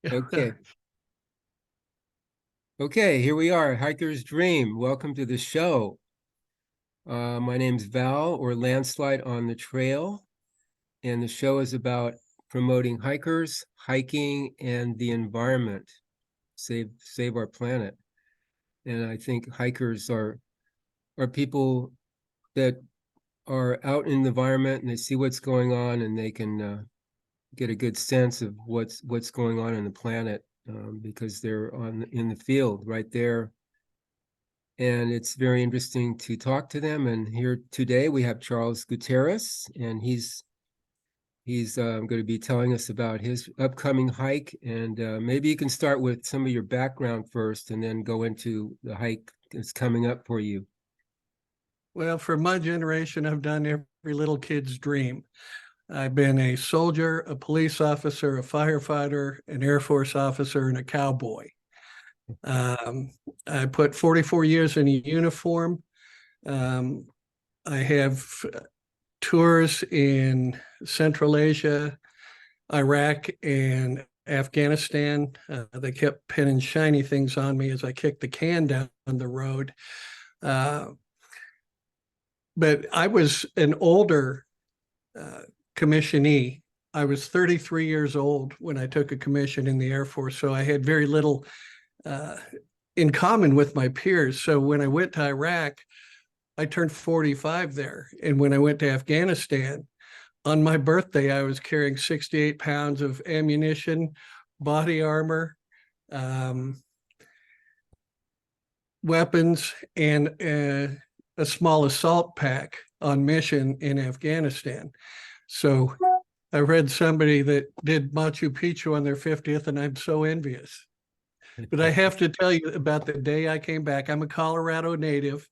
Okay. Okay, here we are, Hiker's Dream. Welcome to the show. My name's Val, or Landslide on the Trail, and the show is about promoting hikers, hiking, and the environment. Save our planet. And I think hikers are people that are out in the environment and they see what's going on and they can get a good sense of what's going on the planet because they're in the field right there. And it's very interesting to talk to them. And here today we have Charles Gutierrez, and he's going to be telling us about his upcoming hike. And maybe you can start with some of your background first, and then go into the hike that's coming up for you. Well, for my generation, I've done every little kid's dream. I've been a soldier, a police officer, a firefighter, an Air Force officer, and a cowboy. Um, I put 44 years in a uniform. Um, I have tours in Central Asia, Iraq, and Afghanistan. They kept pinning shiny things on me as I kicked the can down the road. Uh, but I was an older commissionee. I was 33 years old when I took a commission in the Air Force, so I had very little uh, in common with my peers. So when I went to Iraq, I turned 45 there. And when I went to Afghanistan, on my birthday, I was carrying 68 pounds of ammunition, body armor, um, weapons, and a small assault pack on mission in Afghanistan. So I read somebody that did Machu Picchu on their 50th, and I'm so envious. But I have to tell you about the day I came back. I'm a Colorado native,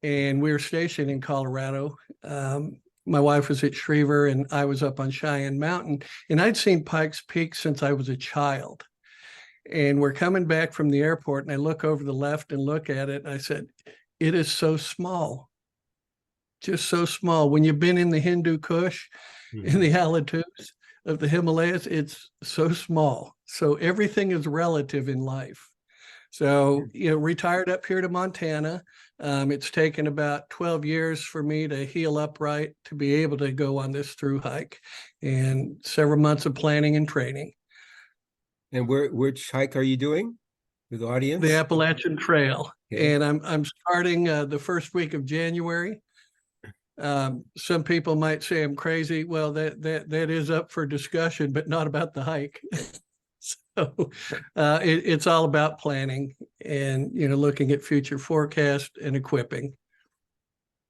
and we were stationed in Colorado. My wife was at Schriever, and I was up on Cheyenne Mountain. And I'd seen Pikes Peak since I was a child. And we're coming back from the airport, and I look over the left and look at it, and I said, it is so small, just so small. When you've been in the Hindu Kush, in the altitudes of the Himalayas, it's so small. So everything is relative in life. So, retired up here to Montana. It's taken about 12 years for me to heal up right to be able to go on this through hike, and several months of planning and training. And which hike are you doing with the audience? The Appalachian Trail. Okay. And I'm starting the first week of January. Some people might say I'm crazy. Well, that is up for discussion, but not about the hike. So it's all about planning and looking at future forecast and equipping.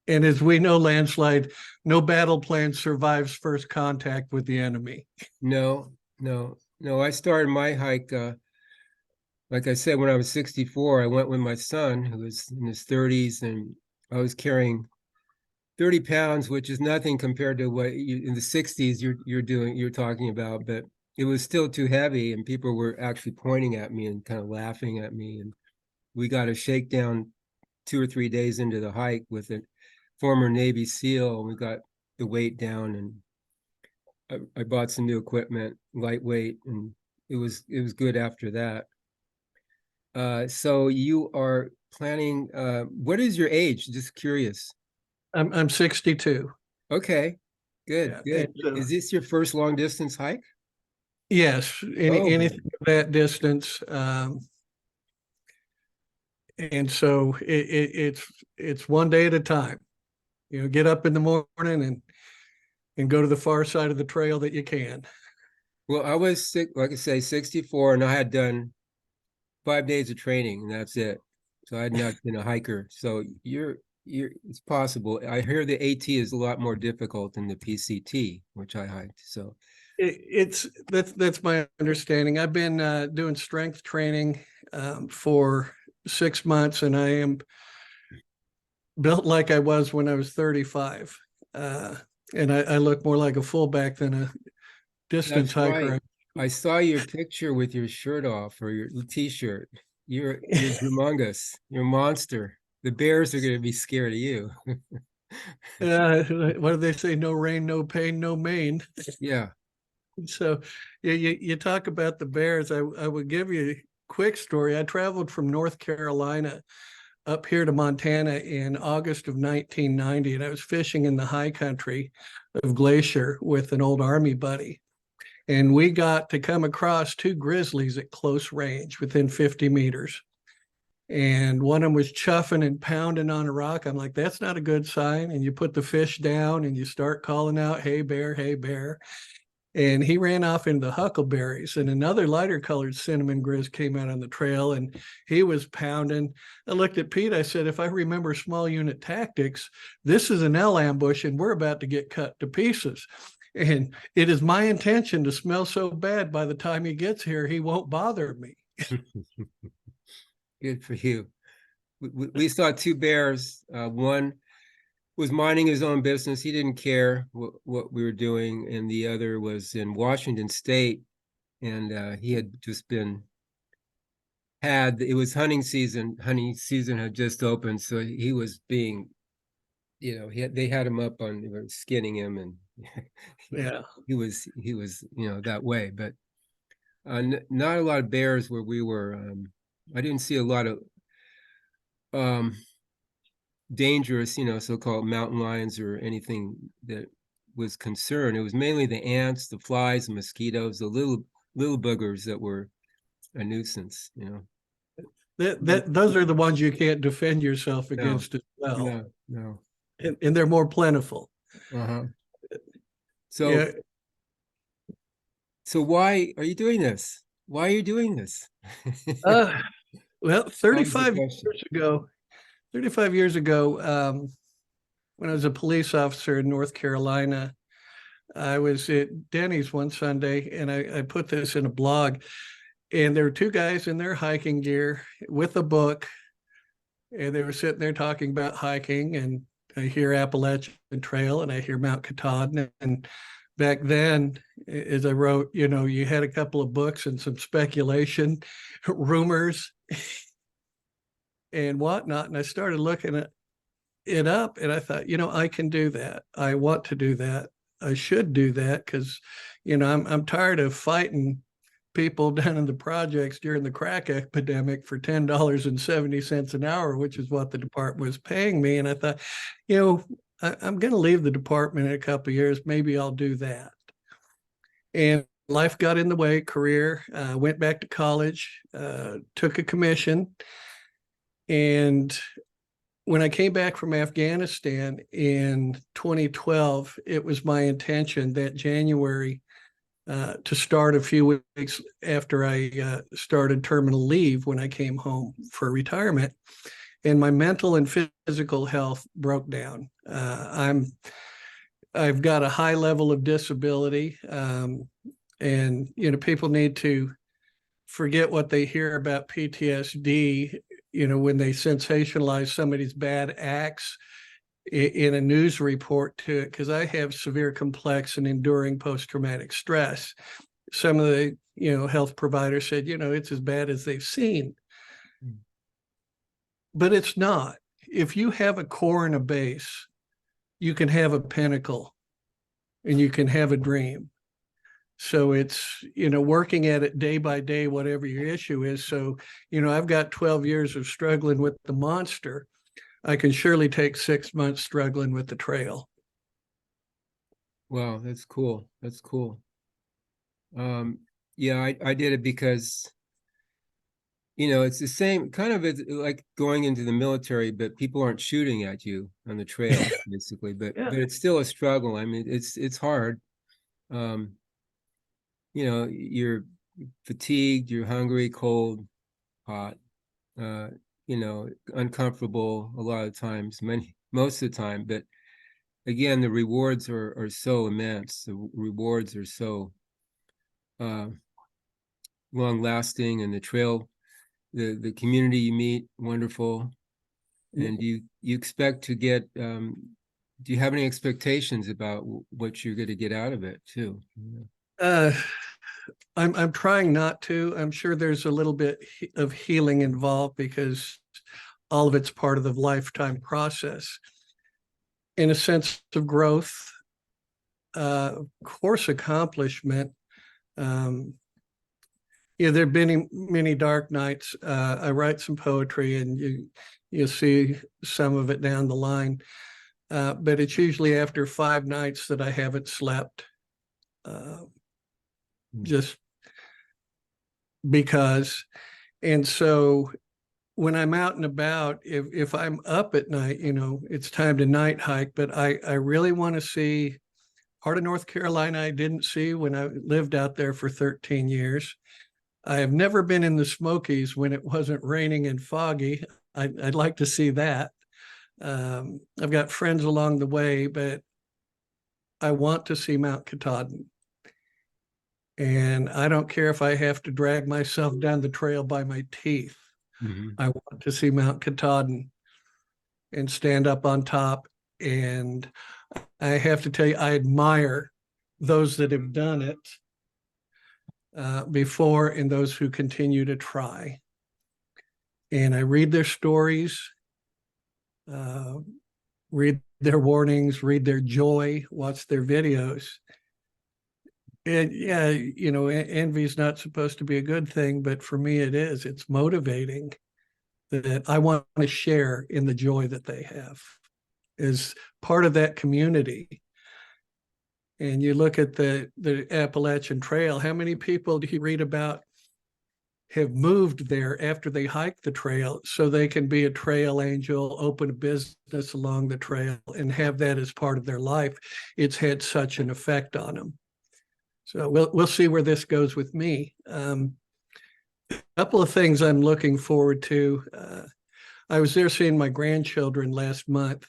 And as we know, Landslide, no battle plan survives first contact with the enemy. No. I started my hike, like I said, when I was 64. I went with my son, who was in his 30s, and I was carrying 30 pounds, which is nothing compared to what in the 60s you're talking about, but it was still too heavy, and people were actually pointing at me and kind of laughing at me. And we got a shakedown 2 or 3 days into the hike with a former Navy SEAL, and we got the weight down, and I bought some new equipment, lightweight, and it was good after that. So you are planning, what is your age? Just curious. I'm 62. Okay, good. And, Is this your first long distance hike? yes, anything of that distance. And so it's one day at a time. Get up in the morning and go to the far side of the trail that you can. Well, I was sick, like I say, 64, and I had done 5 days of training, and that's it. So I had not been a hiker. So it's possible. I hear the AT is a lot more difficult than the PCT, which I hiked. So that's my understanding. I've been doing strength training for 6 months, and I am built like I was when I was 35. And I look more like a fullback than a distance hiker. Right. I saw your picture with your shirt off, or your t-shirt. You're humongous. You're a monster. The bears are going to be scared of you. What do they say? No rain, no pain, no main. Yeah. So you talk about the bears. I would give you a quick story. I traveled from North Carolina up here to Montana in August of 1990, and I was fishing in the high country of Glacier with an old Army buddy. And we got to come across two grizzlies at close range within 50 meters. And one of them was chuffing and pounding on a rock. I'm like, that's not a good sign. And you put the fish down and you start calling out, hey, bear, hey, bear. And he ran off into the huckleberries, and another lighter colored cinnamon grizz came out on the trail, and he was pounding. I looked at Pete. I said, if I remember small unit tactics, this is an L ambush and we're about to get cut to pieces. And it is my intention to smell so bad by the time he gets here, he won't bother me. Good for you. We saw two bears. One was minding his own business. He didn't care what we were doing. And the other was in Washington State. And he had just it was hunting season. Hunting season had just opened. So he was being, they had him up on, they were skinning him, and Yeah. he was, that way. But not a lot of bears where we were. I didn't see a lot of dangerous, so-called mountain lions or anything that was concerned. It was mainly the ants, the flies, the mosquitoes, the little boogers that were a nuisance. Those are the ones you can't defend yourself against as well. No. And they're more plentiful. Uh-huh. So, yeah. So why are you doing this? Why are you doing this? Well, 35 years ago, when I was a police officer in North Carolina, I was at Denny's one Sunday, and I put this in a blog, and there were two guys in their hiking gear with a book, and they were sitting there talking about hiking, and I hear Appalachian Trail and I hear Mount Katahdin. And back then, as I wrote, you had a couple of books and some speculation, rumors, and whatnot. And I started looking it up, and I thought, I can do that. I want to do that. I should do that because, I'm tired of fighting people down in the projects during the crack epidemic for $10.70 an hour, which is what the department was paying me. And I thought, I'm going to leave the department in a couple of years. Maybe I'll do that. And life got in the way, career, went back to college, took a commission. And when I came back from Afghanistan in 2012, it was my intention that January to start a few weeks after I started terminal leave when I came home for retirement. And my mental and physical health broke down. I've got a high level of disability, and people need to forget what they hear about PTSD. When they sensationalize somebody's bad acts in a news report to it, because I have severe complex and enduring post-traumatic stress. Some of the health providers said it's as bad as they've seen, but it's not. If you have a core and a base, you can have a pinnacle and you can have a dream. So it's working at it day by day, whatever your issue is. So I've got 12 years of struggling with the monster. I can surely take 6 months struggling with the trail. Wow, that's cool. That's cool. Yeah, I did it because, it's the same kind of like going into the military, but people aren't shooting at you on the trail, basically. But it's still a struggle. I mean, it's hard. You're fatigued, you're hungry, cold, hot. Uncomfortable a lot of times, most of the time. But again, the rewards are so immense. The rewards are so long lasting, and the trail, the community you meet, wonderful. And you expect to get, do you have any expectations about what you're going to get out of it too? I'm trying not to. I'm sure there's a little bit of healing involved because all of it's part of the lifetime process. In a sense of growth, course accomplishment, Yeah, there have been many dark nights. I write some poetry, and you see some of it down the line. But it's usually after 5 nights that I haven't slept, just because. And so when I'm out and about, if I'm up at night, it's time to night hike, but I really want to see part of North Carolina I didn't see when I lived out there for 13 years. I have never been in the Smokies when it wasn't raining and foggy. I'd like to see that. I've got friends along the way, but I want to see Mount Katahdin. And I don't care if I have to drag myself down the trail by my teeth. Mhm. I want to see Mount Katahdin and stand up on top. And I have to tell you, I admire those that have done it before and those who continue to try. And I read their stories, read their warnings, read their joy, watch their videos. And yeah, envy is not supposed to be a good thing, but for me it is. It's motivating that I want to share in the joy that they have as part of that community. And you look at the Appalachian Trail, how many people do you read about have moved there after they hike the trail so they can be a trail angel, open a business along the trail, and have that as part of their life? It's had such an effect on them. So we'll see where this goes with me. A couple of things I'm looking forward to. I was there seeing my grandchildren last month,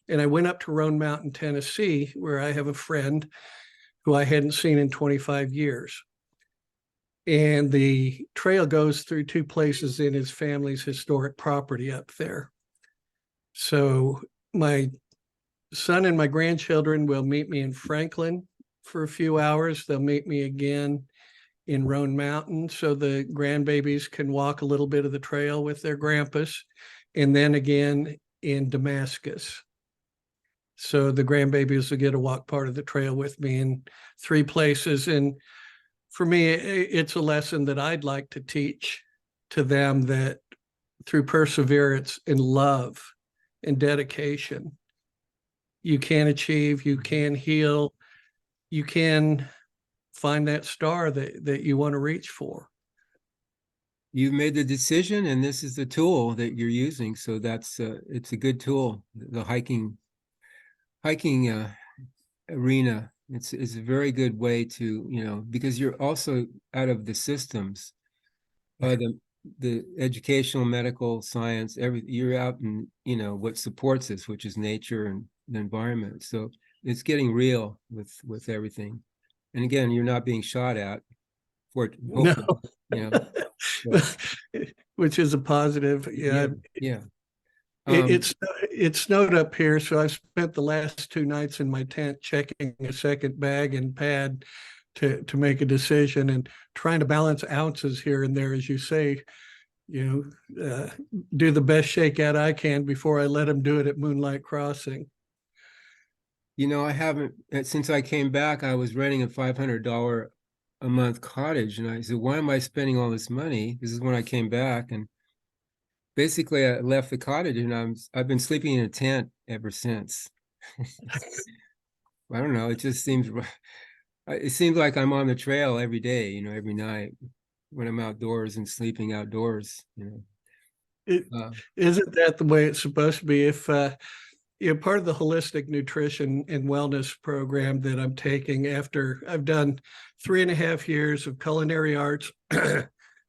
and I went up to Roan Mountain, Tennessee, where I have a friend who I hadn't seen in 25 years. And the trail goes through 2 places in his family's historic property up there. So my son and my grandchildren will meet me in Franklin for a few hours. They'll meet me again in Roan Mountain so the grandbabies can walk a little bit of the trail with their grandpas, and then again in Damascus. So the grandbabies will get to walk part of the trail with me in 3 places. And for me, it's a lesson that I'd like to teach to them, that through perseverance and love and dedication, you can achieve, you can heal, you can find that star that you want to reach for. You've made the decision, and this is the tool that you're using. So that's it's a good tool. The hiking arena. It's a very good way to, because you're also out of the systems, the educational, medical, science, you're out in, what supports us, which is nature and the environment. So it's getting real with everything. And again, you're not being shot at for No. hopefully, so, Which is a positive. Yeah. yeah. It snowed up here, so I've spent the last 2 nights in my tent checking a second bag and pad to make a decision and trying to balance ounces here and there, as you say. Do the best shakeout I can before I let them do it at Moonlight Crossing. I haven't, since I came back, I was renting a $500 a month cottage, and I said, why am I spending all this money? This is when I came back, and basically I left the cottage, and I've been sleeping in a tent ever since. I don't know. It seems like I'm on the trail every day, every night when I'm outdoors and sleeping outdoors. Isn't that the way it's supposed to be? If part of the holistic nutrition and wellness program that I'm taking after I've done 3.5 years of culinary arts,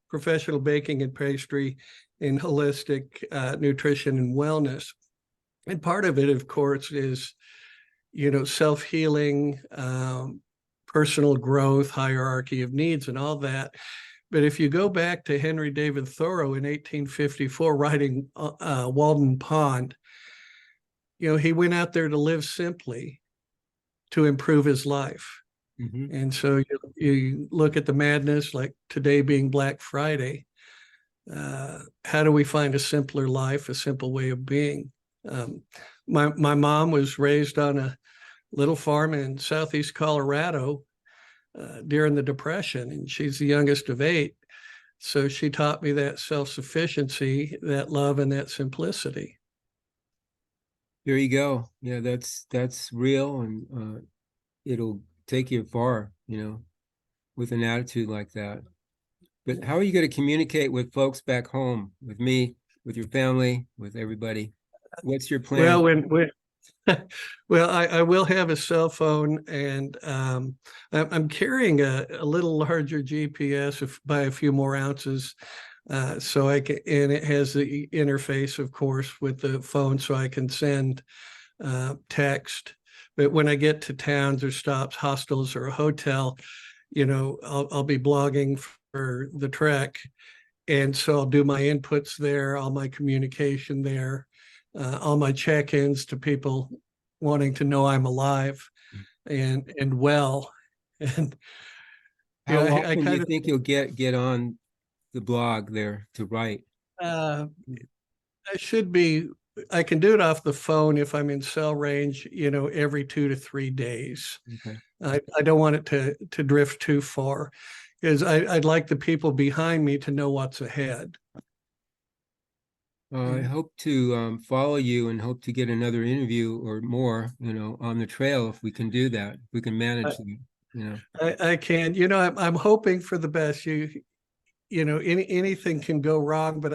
professional baking and pastry, in holistic nutrition and wellness. And part of it, of course, is, self-healing, personal growth, hierarchy of needs, and all that. But if you go back to Henry David Thoreau in 1854, writing Walden Pond, he went out there to live simply, to improve his life. Mm-hmm. And so you look at the madness, like today being Black Friday. How do we find a simpler life, a simple way of being? My mom was raised on a little farm in southeast Colorado, during the Depression, and she's the youngest of 8. So she taught me that self-sufficiency, that love, and that simplicity. There you go. Yeah, that's real, and it'll take you far, with an attitude like that. But how are you going to communicate with folks back home, with me, with your family, with everybody? What's your plan? Well, when well, I will have a cell phone, and I'm carrying a little larger GPS by a few more ounces, so I can, and it has the interface, of course, with the phone, so I can send text. But when I get to towns or stops, hostels or a hotel, I'll be blogging for the trek, and so I'll do my inputs there, all my communication there, all my check-ins to people wanting to know I'm alive and well. And How I often do you kind of think you'll get on the blog there to write? uh, I should be. I can do it off the phone if I'm in cell range, every 2 to 3 days. Okay. I don't want it to drift too far, because I'd like the people behind me to know what's ahead. I hope to follow you and hope to get another interview or more, on the trail if we can do that, if we can manage that. I can, I'm hoping for the best. Anything can go wrong, but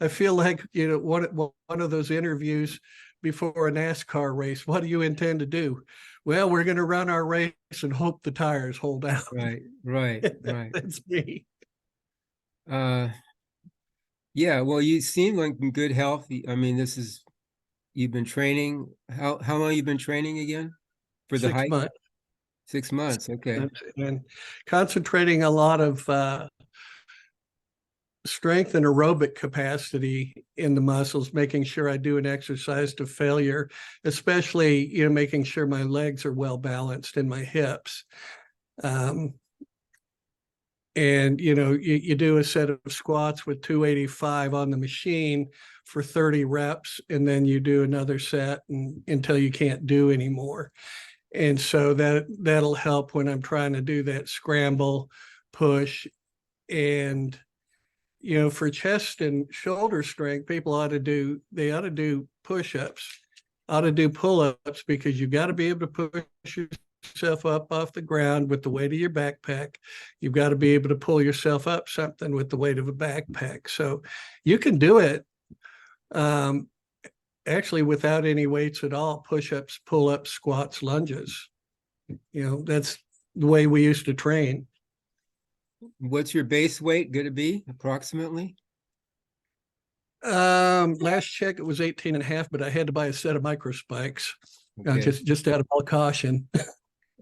I feel like, one of those interviews before a NASCAR race. What do you intend to do? Well, we're going to run our race and hope the tires hold out. Right, right, right. That's me. Uh, yeah, well, you seem like in good health. I mean, you've been training. How long you been training again for the six hike? months 6 months. Okay. and concentrating a lot of strength and aerobic capacity in the muscles, making sure I do an exercise to failure, especially, making sure my legs are well balanced and my hips. And you do a set of squats with 285 on the machine for 30 reps, and then you do another set until you can't do anymore. And so that'll help when I'm trying to do that scramble, push. And for chest and shoulder strength, people ought to do push-ups, ought to do pull-ups, because you got to be able to push yourself up off the ground with the weight of your backpack. You've got to be able to pull yourself up something with the weight of a backpack. So you can do it actually without any weights at all: push-ups, pull-ups, squats, lunges. That's the way we used to train. What's your base weight going to be approximately? Last check it was 18 and a half, but I had to buy a set of micro spikes, Okay. just out of all caution.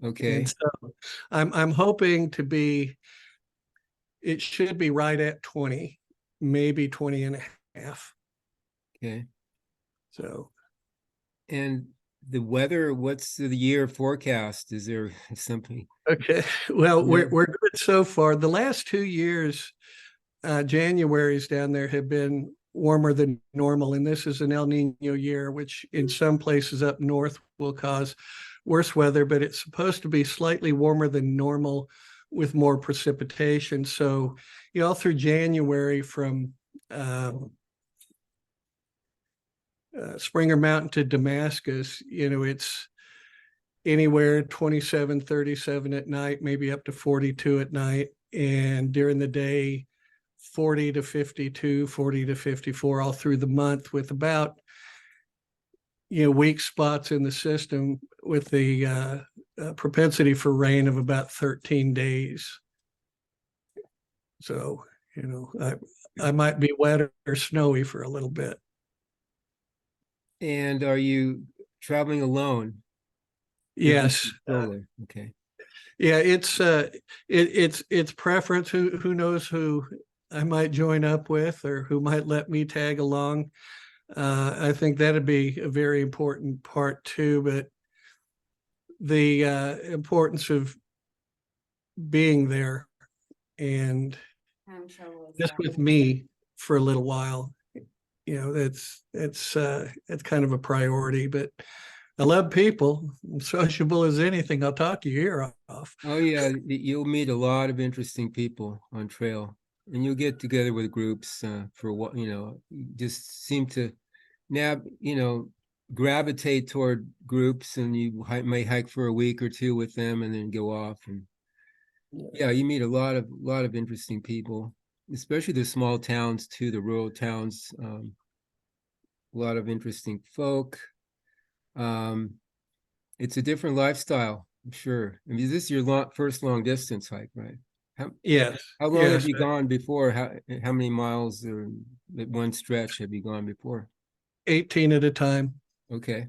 Okay. And so I'm hoping it should be right at 20, maybe 20 and a half. Okay. So, And the weather, what's the year forecast? Is there something? okay. Well, Yeah. we're good so far. The last 2 years, Januaries down there have been warmer than normal, and this is an El Nino year, which in some places up north will cause worse weather, but it's supposed to be slightly warmer than normal with more precipitation. So, all through January, from Springer Mountain to Damascus, it's anywhere 27, 37 at night, maybe up to 42 at night. And during the day, 40 to 52, 40 to 54 all through the month, with about, weak spots in the system, with the propensity for rain of about 13 days. So, I might be wet or snowy for a little bit. And are you traveling alone? Yes. Solo. Okay. Yeah, it's preference. Who knows who I might join up with, or who might let me tag along. I think that'd be a very important part too. But the importance of being there and just with me for a little while, that's kind of a priority. But I love people. I'm sociable as anything. I'll talk your ear off. Oh yeah, you'll meet a lot of interesting people on trail, and you'll get together with groups for what you just seem to gravitate toward groups, and you may hike for a week or two with them, and then go off. And yeah, you meet a lot of interesting people, especially the small towns too, the rural towns. A lot of interesting folk. Um, it's a different lifestyle, I'm sure. I mean, this is your first long distance hike, right? How Yes, how long have yes, you gone before? How many miles or at one stretch have you gone before? 18 at a time. Okay.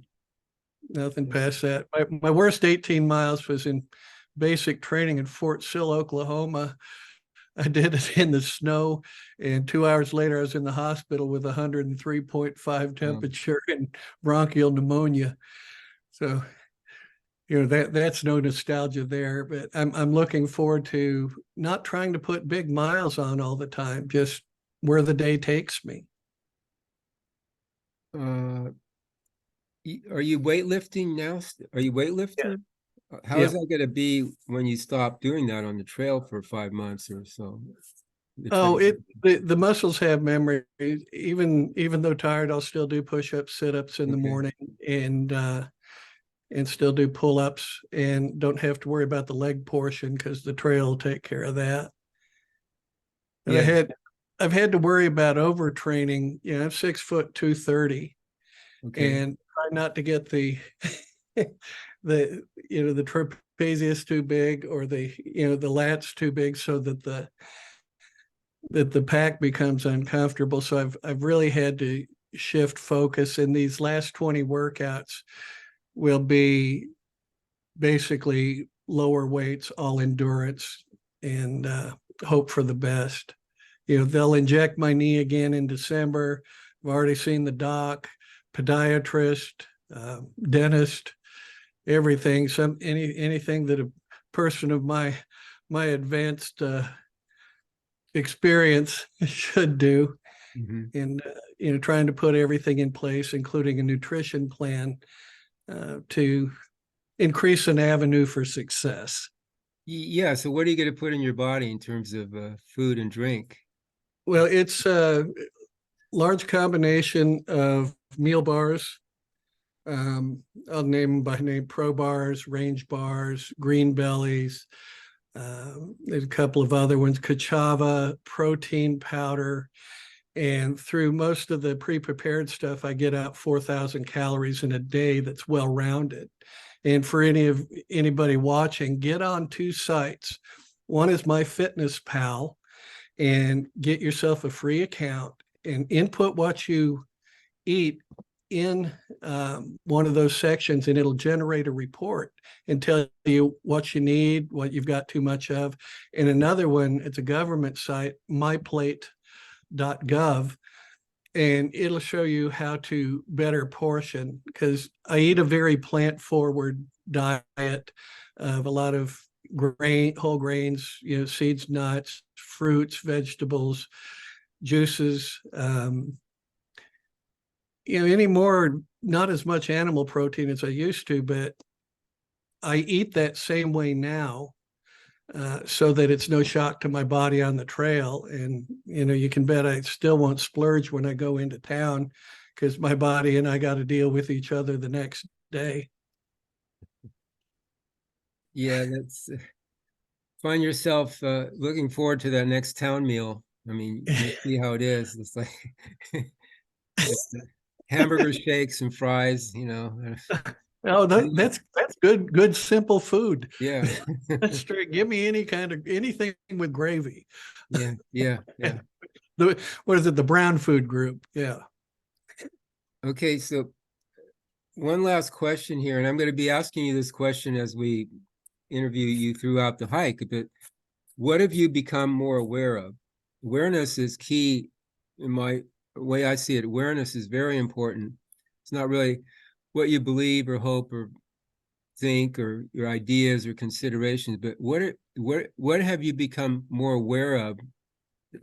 Nothing past that. My worst 18 miles was in basic training in Fort Sill, Oklahoma. I did it in the snow, and 2 hours later, I was in the hospital with 103.5 Um, temperature and bronchial pneumonia. So, that's no nostalgia there. But I'm looking forward to not trying to put big miles on all the time, just where the day takes me. uh, are you weightlifting now? Are you Yeah. weightlifter? How is Yeah. that going to be when you stop doing that on the trail for 5 months or so? The Oh, training. the muscles have memory. Even though tired, I'll still do push-ups, sit-ups in the Okay. morning, and still do pull-ups, and don't have to worry about the leg portion because the trail will take care of that. And Yeah. I've had to worry about overtraining. I'm 6 foot 230, Okay. and try not to get the trapezius too big, or the lats too big, so that the pack becomes uncomfortable. So I've really had to shift focus. In these last 20 workouts will be basically lower weights, all endurance, and hope for the best. They'll inject my knee again in December. I've already seen the doc, podiatrist, dentist, everything. Anything that a person of my advanced experience should do. Mhm. And trying to put everything in place, including a nutrition plan, to increase an avenue for success. Yeah. So what are you going to put in your body in terms of food and drink? Well, it's a large combination of meal bars. I'll name them by name: Pro Bars, Range Bars, Green Bellies. There's a couple of other ones: Kachava, protein powder. And through most of the pre-prepared stuff, I get out 4,000 calories in a day that's well-rounded. And for anybody watching, get on two sites. One is MyFitnessPal, and get yourself a free account and input what you eat in one of those sections, and it'll generate a report and tell you what you need, what you've got too much of. And another one, it's a government site, myplate.gov, and it'll show you how to better portion, because I eat a very plant forward diet of a lot of whole grains, seeds, nuts, fruits, vegetables, juices. Anymore, not as much animal protein as I used to, but I eat that same way now, so that it's no shock to my body on the trail. And, you can bet I still won't splurge when I go into town, because my body and I got to deal with each other the next day. Yeah, that's find yourself looking forward to that next town meal. I mean, you'll see how it is. It's like it's hamburger shakes and fries. Oh, that's good, simple food. Yeah. That's straight. Give me anything with gravy. Yeah, yeah, yeah. What is it? The brown food group. Yeah. Okay, so one last question here, and I'm going to be asking you this question as we interview you throughout the hike, but what have you become more aware of? Awareness is key in my way I see it. Awareness is very important. It's not really what you believe or hope or think or your ideas or considerations, but what have you become more aware of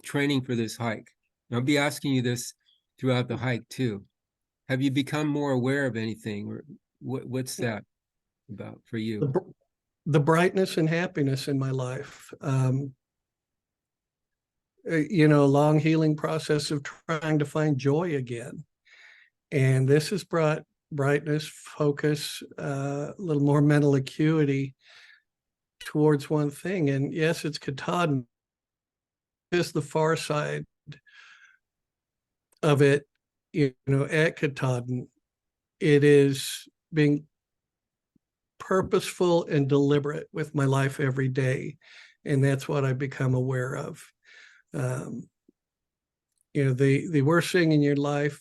training for this hike? And I'll be asking you this throughout the hike too. Have you become more aware of anything, or What's that about for you? The brightness and happiness in my life. Long healing process of trying to find joy again. And this has brought brightness, focus, a little more mental acuity towards one thing. And yes, it's Katahdin. Is the far side of it, at Katahdin. It is being purposeful and deliberate with my life every day. And that's what I've become aware of. The worst thing in your life,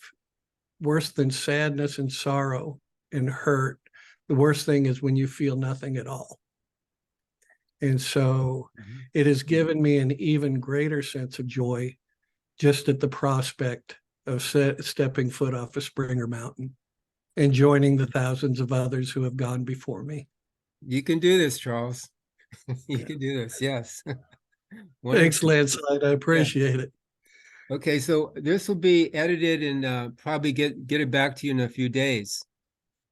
worse than sadness and sorrow and hurt, the worst thing is when you feel nothing at all. And so it has given me an even greater sense of joy just at the prospect of stepping foot off of Springer Mountain and joining the thousands of others who have gone before me. You can do this, Charles. You can do this. Yes. Thanks, Wonderful. Landslide. I appreciate it. Okay, so this will be edited and probably get it back to you in a few days.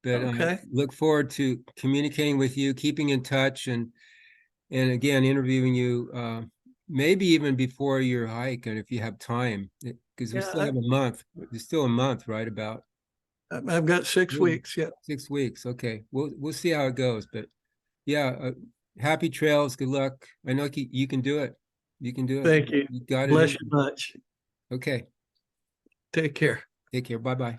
But Okay. look forward to communicating with you, keeping in touch, and again interviewing you maybe even before your hike, and if you have time, because we still have a month. There's still a month, right? About I've got 6 weeks. Yeah. 6 weeks. Okay, we'll see how it goes. But yeah, happy trails. Good luck. I know you can do it. You can do it. Thank you. You got it. Bless you much. Okay. Take care. Take care. Bye-bye.